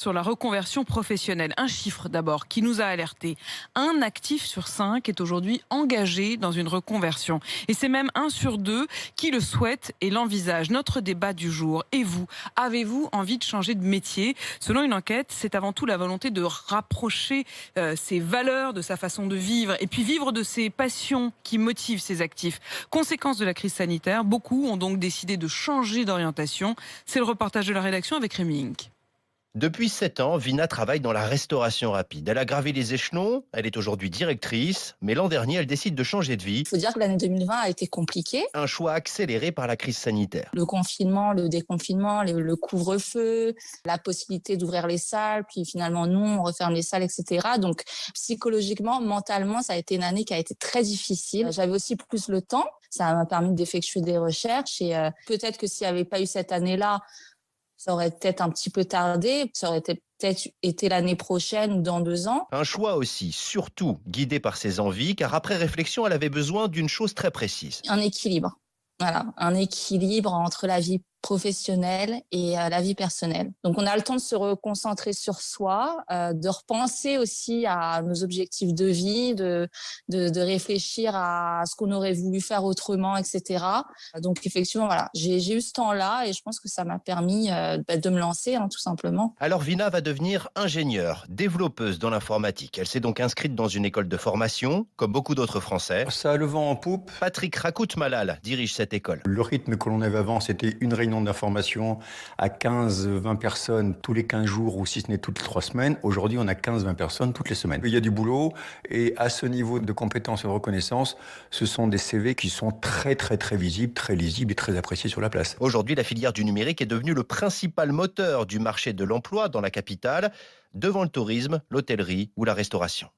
Sur la reconversion professionnelle. Un chiffre d'abord qui nous a alertés. Un actif sur 5 est aujourd'hui engagé dans une reconversion. Et c'est même 1 sur 2 qui le souhaite et l'envisage. Notre débat du jour. Et vous, avez-vous envie de changer de métier? Selon une enquête, c'est avant tout la volonté de rapprocher ses valeurs, de sa façon de vivre et puis vivre de ses passions qui motivent ses actifs. Conséquence de la crise sanitaire, beaucoup ont donc décidé de changer d'orientation. C'est le reportage de la rédaction avec Rémi Inc. Depuis 7 ans, Vina travaille dans la restauration rapide. Elle a gravé les échelons, elle est aujourd'hui directrice, mais l'an dernier, elle décide de changer de vie. Il faut dire que l'année 2020 a été compliquée. Un choix accéléré par la crise sanitaire. Le confinement, le déconfinement, le couvre-feu, la possibilité d'ouvrir les salles, puis finalement non, on referme les salles, etc. Donc psychologiquement, mentalement, ça a été une année qui a été très difficile. J'avais aussi plus le temps, ça m'a permis d'effectuer des recherches et peut-être que s'il n'y avait pas eu cette année-là, ça aurait peut-être un petit peu tardé, ça aurait peut-être été l'année prochaine ou dans 2 ans. Un choix aussi, surtout guidé par ses envies, car après réflexion, elle avait besoin d'une chose très précise. Un équilibre. Voilà, un équilibre entre la vie professionnelle et la vie personnelle. Donc on a le temps de se reconcentrer sur soi, de repenser aussi à nos objectifs de vie, de réfléchir à ce qu'on aurait voulu faire autrement, etc. Donc effectivement, voilà, j'ai eu ce temps-là et je pense que ça m'a permis de me lancer, tout simplement. Alors Vina va devenir ingénieure, développeuse dans l'informatique. Elle s'est donc inscrite dans une école de formation, comme beaucoup d'autres Français. Ça a le vent en poupe. Patrick Rakout-Malal dirige cette école. Le rythme que l'on avait avant, c'était une réunion d'information à 15-20 personnes tous les 15 jours ou si ce n'est toutes les 3 semaines. Aujourd'hui, on a 15-20 personnes toutes les semaines. Il y a du boulot et à ce niveau de compétences et de reconnaissance, ce sont des CV qui sont très visibles, très lisibles et très appréciés sur la place. Aujourd'hui, la filière du numérique est devenue le principal moteur du marché de l'emploi dans la capitale, devant le tourisme, l'hôtellerie ou la restauration.